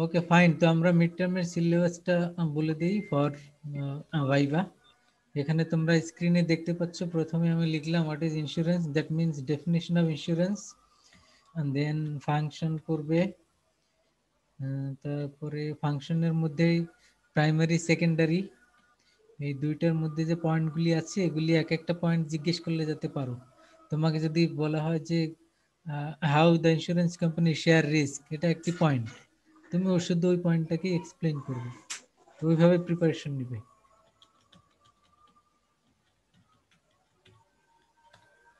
Okay fine. তো আমরা mid টার্মের সিলেবাসটা বলে দিই ফর ভাইভা। এখানে তোমরা স্ক্রিনে দেখতে পাচ্ছ, প্রথমে আমি লিখলাম what is insurance, that means definition of insurance, and then function করবে। তারপরে ফাংশনের মধ্যে প্রাইমারি সেকেন্ডারি এই দুইটার মধ্যে যে পয়েন্টগুলি আছে এগুলি এক একটা পয়েন্ট জিজ্ঞেস করলে যেতে পারো। তোমাকে যদি বলা হয় যে how the insurance company share risk, এটা একটি পয়েন্ট, তুমি শুধু ওই পয়েন্টটাকে এক্সপ্লেইন করবে, তো ওইভাবে প্রিপারেশন নিবে।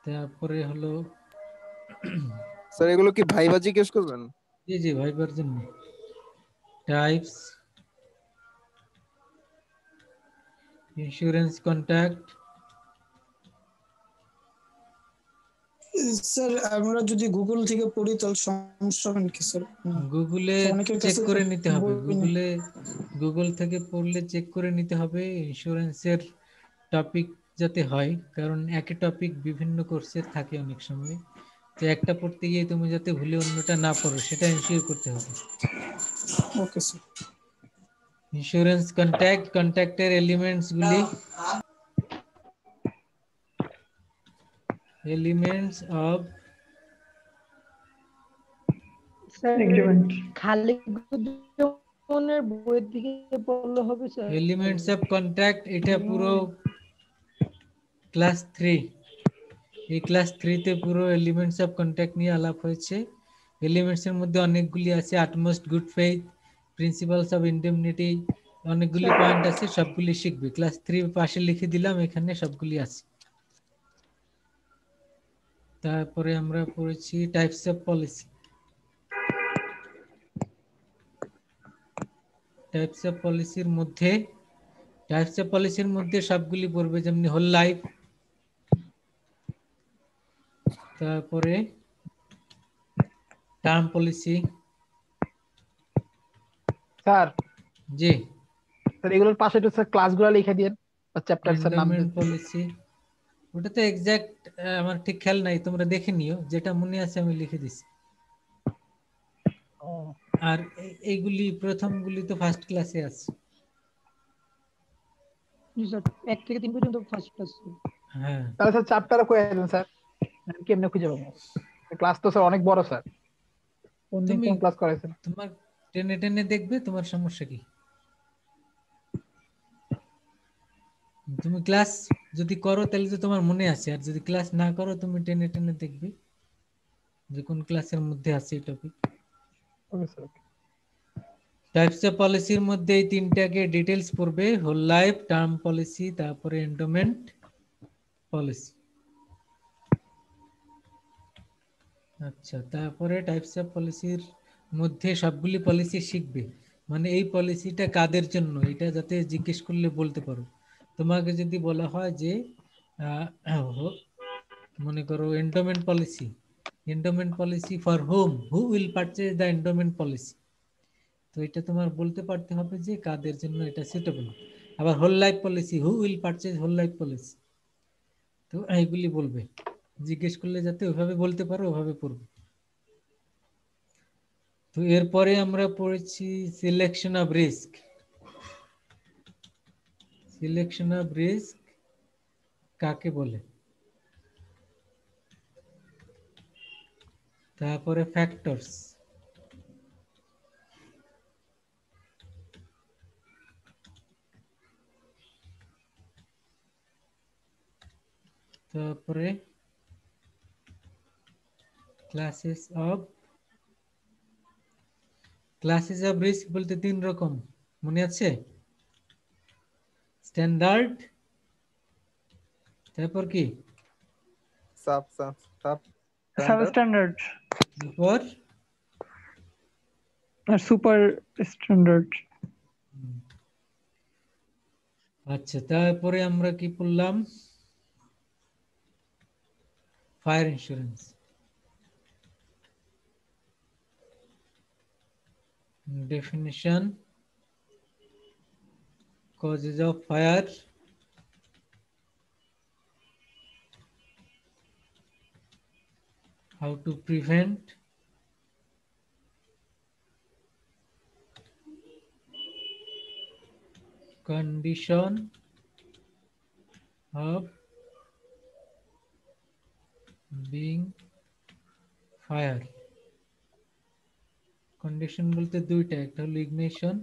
তারপরে হলো স্যার এগুলো কি ভাইবা জিজ্ঞেস করবেন? জি জি ভাইবার জন্য টাইপস ইন্স্যুরেন্স কন্ট্যাক্ট। স্যার আমরা যদি গুগল থেকে পড়ি তাহলে সমস্যা হবে নাকি স্যার? গুগলে অনেকের চেক কাছে করে নিতে হবে, বই নেই। গুগল থেকে পড়লে চেক করে নিতে হবে ইন্স্যুরেন্সের টপিক যাতে হয়, কারণ একই টপিক বিভিন্ন কোর্সের থাকে অনেক সময়, তো একটা পড়তে গিয়ে তুমি যাতে ভুলে অন্যটা না পড়ো সেটা এনশিওর করতে হবে। Okay sir. ইন্স্যুরেন্স কন্ট্যাক্ট, কন্ট্যাক্টের এলিমেন্টস গুলি, এলিমেন্টস অফ স্যার এগ্রিমেন্ট। খালি গুজনের বইয়ের দিকে পড়লে হবে স্যার? এলিমেন্টস অফ কন্ট্যাক্ট, এটা পুরো ক্লাস 3, এই ক্লাস 3-তে পুরো এলিমেন্টস অফ কন্ট্যাক্ট নিয়ে আলাপ হয়েছে। এলিমেন্টস এর মধ্যে অনেকগুলি আছে, utmost good faith, principles of indemnity, অনেকগুলি পয়েন্ট আছে, সবগুলি শিখবে। ক্লাস 3 পাশে লিখে দিলাম, এখানে সবগুলি আছে। তারপরে আমরা পড়েছি types of policy. Types of পলিসির মধ্যে সবগুলি পড়বে, যেমনি হোল লাইফ, তারপরে টার্ম পলিসি। স্যার জি, স্যার এগুলোর পাশে একটু স্যার ক্লাসগুলো লিখে দিন বা চ্যাপ্টারস এর নাম দিন। এন্ডোমেন্ট পলিসি, ওটা তো এক্সাক্ট আমার ঠিক খেয়াল নাই, তোমরা দেখে নিও, যেটা মনে আছে আমি লিখে দিছি। ও আর এইগুলি প্রথমগুলি তো ফার্স্ট ক্লাসে আছে। জি স্যার, 1 থেকে 3 পর্যন্ত ফার্স্ট ক্লাস। হ্যাঁ, তাহলে স্যার চ্যাপ্টারও কয়ে দেন স্যার, আমি কেমনে খুঁজে পাবো? ক্লাস তো স্যার অনেক বড় স্যার, কোন দিন তুমি কোন ক্লাস করাইছেন? তোমার টেনে টেনে দেখবে, তোমার সমস্যা কি? তুমি ক্লাস যদি করো তাহলে তো তোমার মনে আছে, আর যদি ক্লাস না করো তুমি টেনে টেনে দেখবে যে কোন ক্লাসের মধ্যে আছে এই topic. Okay sir. Types of পলিসির মধ্যে এই তিনটাকে ডিটেলস পড়বে, হোল লাইফ, টার্ম পলিসি, তারপরে এন্ডোমেন্ট পলিসি। আচ্ছা, তারপরে টাইপস অফ পলিসির মধ্যে সবগুলি পলিসি শিখবে, মানে এই পলিসিটা কাদের জন্য, এটা যাতে জিজ্ঞেস করলে বলতে পারো। তোমাকে যদি বলা হয় যে মনে করো endowment policy for home, who will purchase the endowment policy, তো এটা তোমার বলতে পারতে হবে যে কাদের জন্য এটা সুটেবল। আবার whole life policy, who will purchase whole life policy, তো এইগুলি বলবে, জিজ্ঞেস করলে যাতে ওইভাবে বলতে পারো ওভাবে পড়বে। তো এরপরে আমরা পড়েছি selection of risk. Selection of risk কাকে বলে, তারপরে ফ্যাক্টরস, তারপরে ক্লাসেস অফ রিস্ক বলতে 3 রকম, মনে আছে? স্ট্যান্ডার্ড, তারপর কি sub sub sub standard, substandard তারপর আর সুপার স্ট্যান্ডার্ড। আচ্ছা, তারপরে আমরা কি পড়লাম? Fire insurance, definition, causes of fire, how to prevent, condition of being fire। Condition বলতে দুইটা, একটা হলো ইগনিশন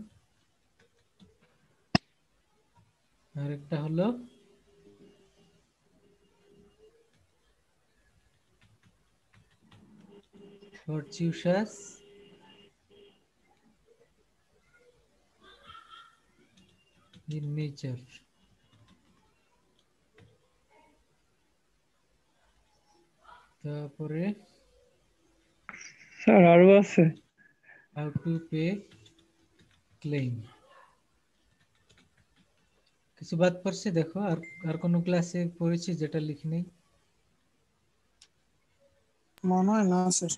আর একটা হলো fortuitous in nature। তারপরে স্যার আরো আছে। how to pay claim। কিছু বাদ পড়ছে দেখো, আর আর কোন ক্লাসে পড়েছি যেটা লিখি নাই? মনে হয় না স্যার।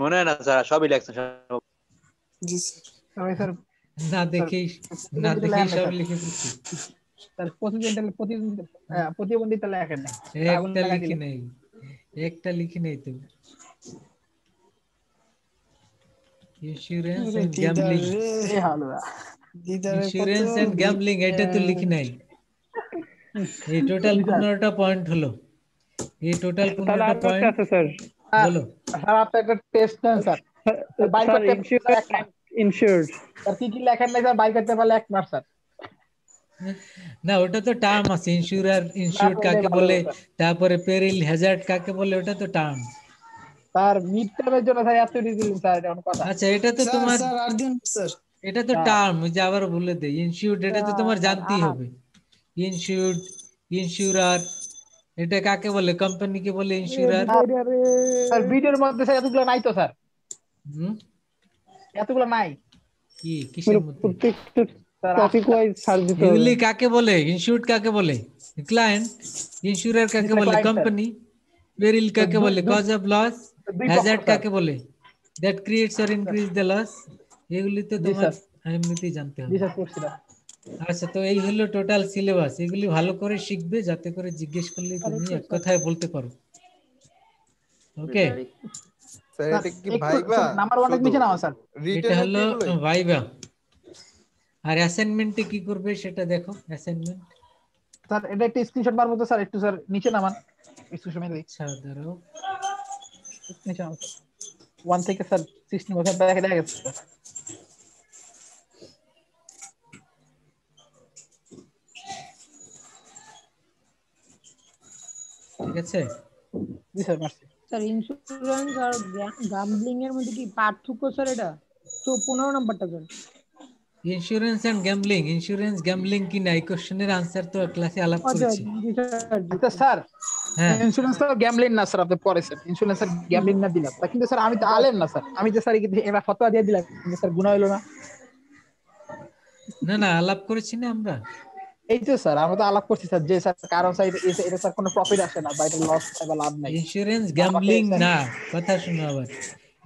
মনে হয় না স্যার, সবই লেখছেন সব। জি স্যার। তবে স্যার না দেখেই না দেখেই সব লিখে ফেলছি। স্যার প্রতিবন্ধিতা লেখেন নাই, আগুন একটা লাগাই লিখি দিলেন। নাই, একটা লিখি নাই তো। ইন্স্যুরেন্স আরে এন্ড দিদার গ্যাম্বলিং, রে, এ হালুয়া। দিদারে কত ইন্স্যুরেন্স এন্ড গ্যাম্বলিং এটা তো লিখি নাই। এই টোটাল 15টা পয়েন্ট হলো, এই টোটাল তাহলে 15টা আরো একটা পয়েন্ট। আছে স্যার। বলো স্যার আপনার একটা টেস্ট নেন স্যার। বাইর স্যার করতে ইন্স্যুরেন্স এক মাস। ইনশিওরড। স্যার কি কি লেখেন নাই স্যার, বাইর করতে পারলে 1 মাস স্যার। না, ওটা তো টার্ম আছে, ইন্স্যুরার ইনস্যুরড না, কাকে ওটাই ভালো বলে, স্যার। তারপরে পেরিল হ্যাজার্ড কাকে বলে, ওটা তো টার্ম। স্যার মিড টার্মের জন্য স্যার এত দিলেন স্যার, এটা অনেক কথা। আচ্ছা এটা তো স্যার তোমার, স্যার আর দিন স্যার। এটা তো স্যার, টার্ম, যে আবার বলে দেই ইনস্যুরড, এটা তো তোমার জানতেই আহা, হবে। ইনস্যুরড, ইনস্যুরার, এটা কাকে বলে, কোম্পানিকে বলে ইনস্যুরার। স্যার ভিডিওর মধ্যে স্যার এতগুলো নাই তো স্যার, হুম, এতগুলো নাই কি কিসের মধ্যে? প্রত্যেকটা স্যার। টপিক ওয়াইজ ছাড় দিতে হবে। এগুলি কাকে বলে, ইনস্যুরড কাকে বলে ক্লায়েন্ট, ইনস্যুরার কাকে বলে কোম্পানি, পেরিল কাকে বলে কজ অফ লস, হ্যাজার্ড কাকে বলে that creates or increase the loss. এগুলি তো জি তোমার স্যার, এমনিতেই জানতে জি হবে। স্যার পড়ছিলাম। আচ্ছা, তো এই হলো টোটাল সিলেবাস। এগুলি ভালো করে শিখবে যাতে করে জিজ্ঞেস করলে তুমি এক কথায় বলতে পারো। ওকে, স্যার স্যার এটা কি একটু ভাইবা? নাম্বার অনেক নিচে নামা স্যার। এটা রিটেনের হলো এগুলোই? ভাইবা। আর অ্যাসাইনমেন্টে কি করবে সেটা দেখো, অ্যাসাইনমেন্ট। স্যার এটা একটা স্ক্রিনশট মারবো তো স্যার, একটু স্যার নিচে নামান, স্ক্রিনশট মেরে আচ্ছা দাঁড়াও, নিচে নামান স্যার। 1 থেকে স্যার 16 বছর দেখা দেখা গেছে স্যার। ঠিক আছে। জি স্যার মারছি। স্যার ইন্স্যুরেন্স আর গ্যাম্বলিং এর মধ্যে কি পার্থক্য স্যার? এটা তো 15 নাম্বারটা sir. Insurance and gambling, insurance gambling কি না, এই কোশ্চেনের আনসার তো ক্লাসে আলাপ আচ্ছা করেছি। জি স্যার, জি আচ্ছা স্যার, হ্যাঁ, ইন্স্যুরেন্স তো গ্যাম্বলিং না স্যার, আপনি পরে স্যার ইন্স্যুরেন্স আর গ্যাম্বলিং না দিলাম, তা কিন্তু স্যার আমি তো আলেম না স্যার, আমি যে স্যার এবার ফতোয়া দিয়ে দিলাম কিন্তু স্যার গুনাহ হলো না। না না আলাপ করেছি না আমরা। এই তো স্যার আমরা তো আলাপ করছি স্যার, যে স্যার কারণ স্যার এটা স্যার কোনো প্রফিট আসে না বা এটা লস বা লাভ নাই। ইন্স্যুরেন্স আমাকে গ্যাম্বলিং স্যার না, কথা শুনো আবার,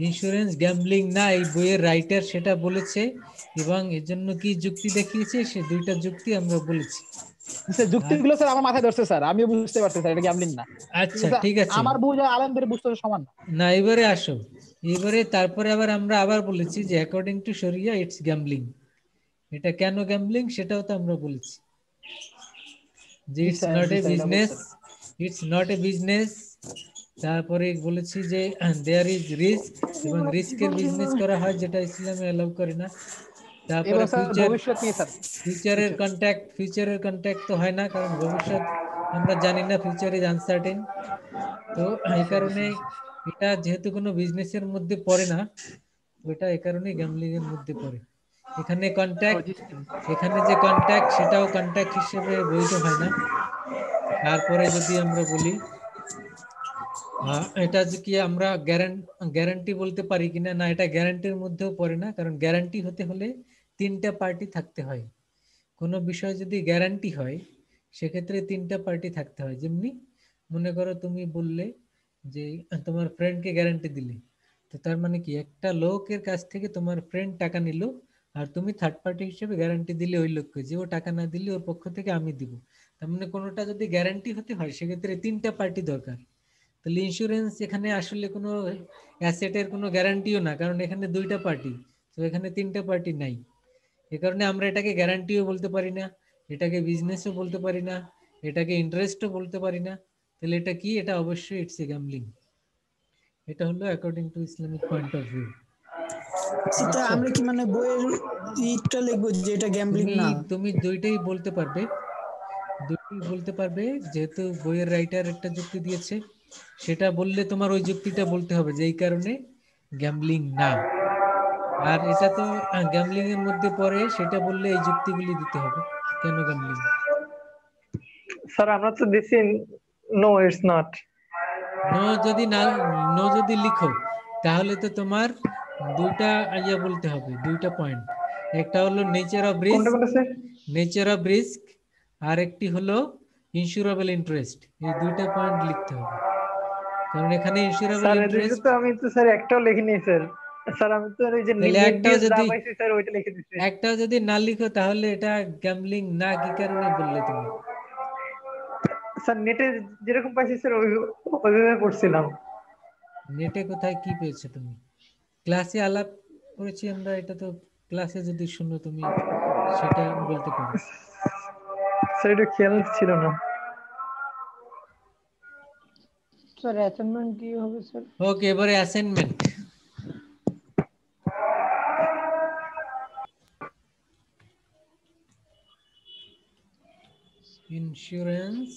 ইন্স্যুরেন্স গ্যাম্বলিং না এই বইয়ের রাইটার সেটা বলেছে, এবং এর জন্য কি যুক্তি দেখিয়েছে সে দুইটা যুক্তি আমরা বলেছি। স্যার যুক্তিগুলো স্যার আমার মাথায় ধরছে স্যার, আমিও বুঝতে পারছি স্যার এটা গ্যাম্বলিং না। আচ্ছা কিন্তু স্যার ঠিক আছে, আমার বুঝ আর আলেমদের বুঝতে তো সমান না। না এবারে আসো, এবারে তারপরে আবার আমরা আবার বলেছি যে according to sharia it's gambling. এটা কেন গ্যাম্বলিং সেটাও তো আমরা বলেছি, যে জি ইটস স্যার, নট জি এ স্যার এটা বিজনেস, বলছেন। It's not a business. তারপরে বলেছি যে দেয়ার ইজ রিস্ক, এবং রিস্কের বিজনেস করা হয় যেটা ইসলামে অ্যালাউ করে না। তারপরে এবং স্যার ভবিষ্যৎ নিয়ে স্যার, ফিউচারের কন্ট্যাক্ট তো হয় না, কারণ ভবিষ্যৎ আমরা জানি না, ফিউচার ইজ আনসার্টেন। তো এই কারণে এটা যেহেতু কোনো বিজনেসের মধ্যে পড়ে না, ওটা এই কারণে গ্যাম্বলিং এর মধ্যে পড়ে। এখানে কন্ট্যাক্ট, এখানে যে কন্ট্যাক্ট সেটাও কন্ট্যাক্ট হিসেবে বৈধ হয় না। তারপরে যদি আমরা বলি এটা যে কি আমরা গ্যারান্টি বলতে পারি কিনা, না এটা গ্যারান্টির মধ্যেও পড়ে না, কারণ গ্যারান্টি হতে হলে 3টা পার্টি থাকতে হয়। কোনো বিষয় যদি গ্যারান্টি হয় সেক্ষেত্রে 3টা পার্টি থাকতে হয়। যেমনি মনে করো তুমি বললে যে তোমার ফ্রেন্ডকে গ্যারান্টি দিলে, তো তার মানে কি একটা লোকের কাছ থেকে তোমার ফ্রেন্ড টাকা নিল, আর তুমি থার্ড পার্টি হিসেবে গ্যারান্টি দিলে ওই লোককে, যে ও টাকা না দিলে ওর পক্ষ থেকে আমি দিব। তার মানে কোনোটা যদি গ্যারান্টি হতে হয় সেক্ষেত্রে 3টা পার্টি দরকার। তাহলে ইন্স্যুরেন্স এখানে আসলে কোনো অ্যাসেটের কোনো গ্যারান্টিও না, কারণ এখানে 2টা পার্টি, তো এখানে 3টা পার্টি নাই। এ কারণে আমরা এটাকে গ্যারান্টিও বলতে পারি না, এটাকে বিজনেসও বলতে পারি না, এটাকে ইন্টারেস্টও বলতে পারি না, তাহলে এটা কি? এটা অবশ্যই ইটস এ গ্যাম্বলিং। এটা হলো according to Islamic point of view. সেটা আমরা কি মানে বইয়ের ইটটা লিখবো যে এটা গ্যাম্বলিং তুমি না? তুমি দুইটাই বলতে পারবে, যেহেতু বইয়ের রাইটার একটা যুক্তি দিয়েছে, সেটা বললে তোমার ওই যুক্তিটা বলতে হবে যে এই কারণে গ্যাম্বলিং না। আর এটা তো গ্যাম্বলিং এর মধ্যে পড়ে, সেটা বললে এই যুক্তিগুলি দিতে হবে কেন গ্যাম্বলিং। স্যার আমরা তো দিছি নো ইটস নট। নো যদি লিখো তাহলে তো তোমার দুইটা বলতে হবে, দুইটা পয়েন্ট। একটা হলো নেচার অফ কোনটা রিস্ক, কোনটা স্যার? আর একটি হলো ইন্স্যুরেবল ইন্টারেস্ট। এই দুইটা পয়েন্ট লিখতে হবে, কারণ এখানে ইন্স্যুরেবল স্যার এদিকে ইন্টারেস্ট। তো আমি তো স্যার একটাও লিখিনি স্যার। স্যার আমি তো ওই যে তাহলে নেট দিয়ে যা পাইছি স্যার ওইটা লিখে দিচ্ছি। একটাও যদি না লিখো তাহলে এটা গ্যাম্বলিং না কি কারণে বললে তুমি? স্যার নেটে যেরকম পাইছি স্যার ওইভাবে পড়ছিলাম। নেটে কোথায় কি পেয়েছো তুমি? ক্লাসে আলাপ করেছি আমরা, এটা তো ক্লাসে যদি শুনো তুমি সেটা বলতে পারো। স্যার এটা খেয়াল ছিল না। স্যার অ্যাসাইনমেন্ট কি হবে স্যার? ওকে, এবারে assignment. Insurance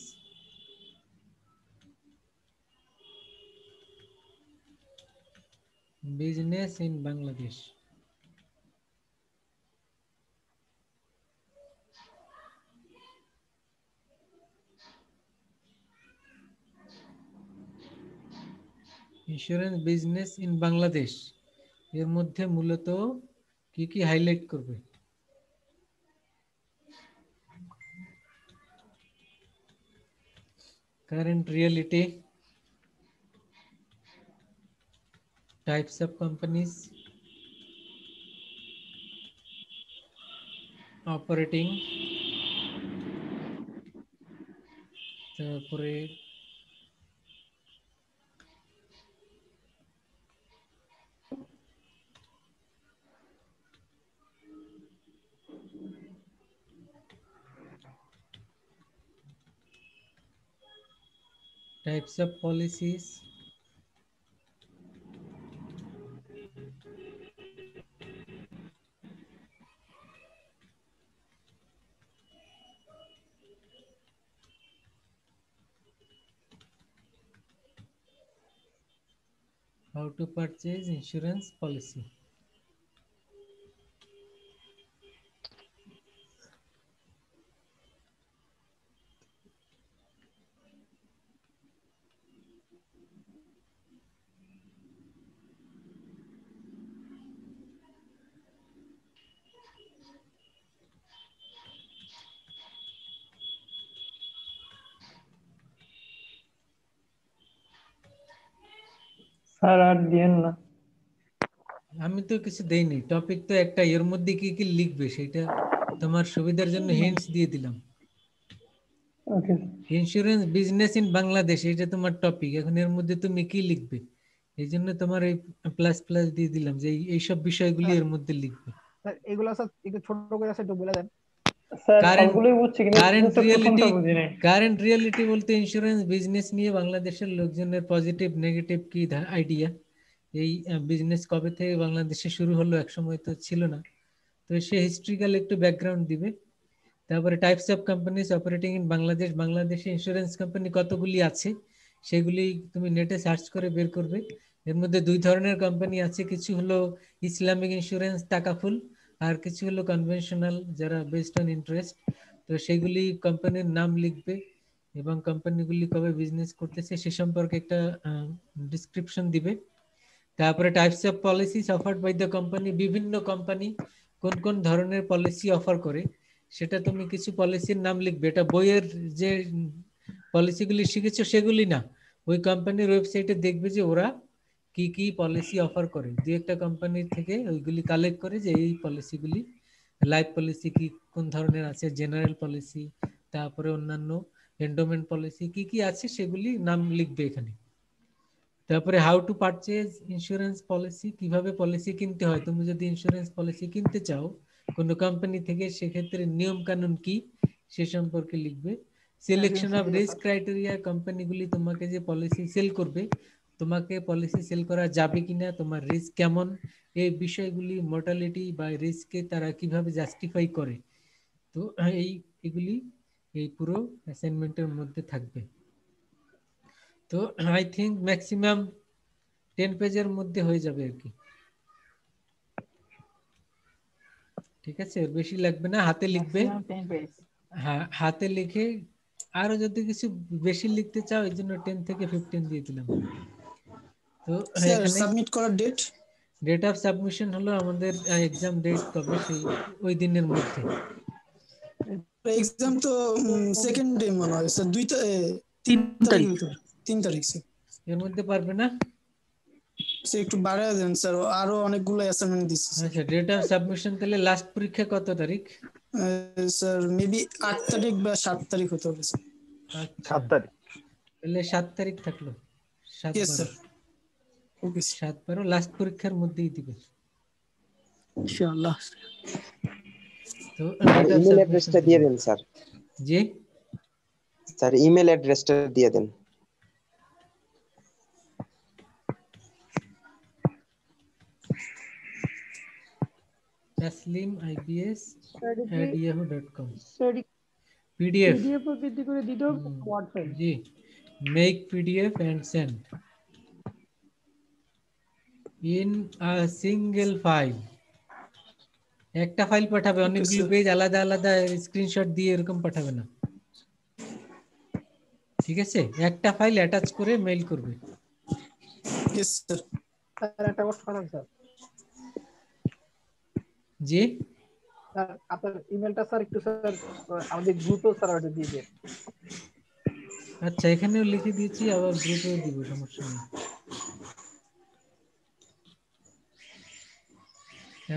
business in Bangladesh. Insurance business in Bangladesh এর মধ্যে মূলত কি কি হাইলাইট করবে? Current reality, types of companies, operating, তারপরে types of policies, how to purchase insurance policy. Sir আর দিয়েন না। আমি তো কিছু দেইনি, টপিক তো একটা, এর মধ্যে কি কি লিখবে সেটা তোমার সুবিধার জন্য হিন্টস দিয়ে দিলাম। ওকে ইন্স্যুরেন্স বিজনেস ইন বাংলাদেশ, এটা তোমার টপিক। এখন এর মধ্যে তুমি কি লিখবে, এই জন্য তোমার এই প্লাস প্লাস দিয়ে দিলাম যে এইসব বিষয়গুলি এর মধ্যে লিখবে। স্যার এগুলো স্যার একটু ছোট করে স্যার একটু বলে দেন। স্যার কারেন্ট সবগুলোই বুঝছি কিন্তু প্রথমটা বুঝি নাই। কারেন্ট রিয়েলিটি বলতে ইন্স্যুরেন্স বিজনেস নিয়ে বাংলাদেশের লোকজনের পজিটিভ নেগেটিভ কি আইডিয়া, এই বিজনেস কবে থেকে বাংলাদেশে শুরু হলো, একসময় তো ছিল না, তো সে হিস্ট্রিক্যাল একটু ব্যাকগ্রাউন্ড দিবে। তারপরে types of companies operating in Bangladesh, বাংলাদেশে ইন্স্যুরেন্স কোম্পানি কতগুলি আছে সেগুলি তুমি নেটে সার্চ করে বের করবে। এর মধ্যে দুই ধরনের কোম্পানি আছে, কিছু হলো ইসলামিক ইন্স্যুরেন্স তাকাফুল, আর কিছু হলো কনভেনশনাল যারা বেসড অন ইন্টারেস্ট। তো সেগুলি কোম্পানির নাম লিখবে এবং কোম্পানিগুলি কবে বিজনেস করতেছে সে সম্পর্কে একটা ডিসক্রিপশন দিবে। তারপরে types of policies offered by the company, বিভিন্ন কোম্পানি কোন কোন ধরনের পলিসি অফার করে সেটা তুমি কিছু পলিসির নাম লিখবে। এটা বইয়ের যে পলিসিগুলি শিখেছো সেগুলি না, ওই কোম্পানির ওয়েবসাইটে দেখবে যে ওরা কি কি পলিসি অফার করে, দু একটা কোম্পানির থেকে ওইগুলি কালেক্ট করে যে এই পলিসিগুলি, লাইফ পলিসি কি কোন ধরনের আছে, জেনারেল পলিসি, তারপরে অন্যান্য এন্ডোমেন্ট পলিসি কি কি আছে সেগুলি নাম লিখবে এখানে। তারপরে how to purchase insurance policy, কিভাবে পলিসি কিনতে হয়। তুমি যদি ইন্স্যুরেন্স পলিসি কিনতে চাও কোনো কোম্পানি থেকে, সেক্ষেত্রে নিয়ম কানুন কি সে সম্পর্কে লিখবে। সিলেকশন অফ রিস্ক ক্রাইটেরিয়া, কোম্পানিগুলি তোমাকে যে পলিসি সেল করবে, তোমাকে পলিসি সেল করা যাবে কিনা, তোমার রিস্ক কেমন, এই বিষয়গুলি, মর্টালিটি বা রিস্ককে তারা কিভাবে জাস্টিফাই করে। তো এগুলি এই পুরো অ্যাসাইনমেন্টের মধ্যে থাকবে। তো আই থিঙ্ক ম্যাক্সিমাম 10 পেজের মধ্যে হয়ে যাবে আর কি। ঠিক আছে, বেশি লাগবে না, হাতে লিখবে। হ্যাঁ, হাতে লিখে, আরো যদি কিছু বেশি লিখতে চাও এর জন্য 10 থেকে 15 দিয়ে দিলাম। তো স্যার এখানে সাবমিট করার ডেট অফ সাবমিশন হলো আমাদের এক্সাম ডেট কবে, সেই ওই দিনের মধ্যে। এক্সাম তো সেকেন্ড ডে মনে হয় স্যার, 3 তারিখ। 3 তারিখ স্যার। এর মধ্যে পারবে না? স্যার একটু বাড়ায় দেন স্যার, আরো অনেকগুলো অ্যাসাইনমেন্ট দিচ্ছে আচ্ছা, ডেট অফ সাবমিশন তাহলে লাস্ট পরীক্ষা কত তারিখ? স্যার মেবি 8 তারিখ বা 7 তারিখ হতে হবে স্যার। আচ্ছা, 7 তারিখ। তাহলে 7 তারিখ থাকলো। 7 ইয়েস স্যার। ওকে 7 12 লাস্ট পরীক্ষার মধ্যেই দিবে ইনশাআল্লাহ। তো ইমেল অ্যাড্রেসটা দিয়ে দেন স্যার। জি স্যার ইমেল অ্যাড্রেসটা দিয়ে দেন। taslimibs@yahoo.com পিডিএফ PDF বৃদ্ধি করে দিতেও ওয়ার্ড ফাইল। জি, make PDF and send in a single file। একটা ফাইল পাঠাবে, অনেকগুলো পেজ আলাদা আলাদা স্ক্রিনশট দিয়ে এরকম পাঠাবে না, ঠিক আছে? একটা ফাইল অ্যাটাচ করে মেইল করবে। Yes sir. স্যার একটা কথা বলুন স্যার। জি স্যার আপনার ইমেলটা স্যার একটু স্যার আমাদের গ্রুপে স্যার ওটা দিয়ে দেন। আচ্ছা, এখানেও লিখে দিয়েছি, আবার গ্রুপেও দিব, সমস্যা নেই।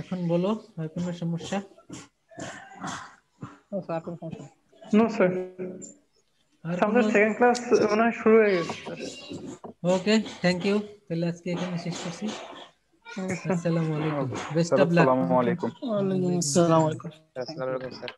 এখন বলো, আর কোনো সমস্যা? স্যার কোনো সমস্যা নেই। নো স্যার, আর আমাদের কোনো? সেকেন্ড ক্লাস মনে হয় শুরু হয়ে গেছে স্যার। Okay, thank you. তাহলে আজকে এখানে শেষ করছি। আসসালামু আলাইকুম, বেস্ট স্যার অফ লাক। আসসালামু আলাইকুম। ওয়ালাইকুম আসসালাম। স্যার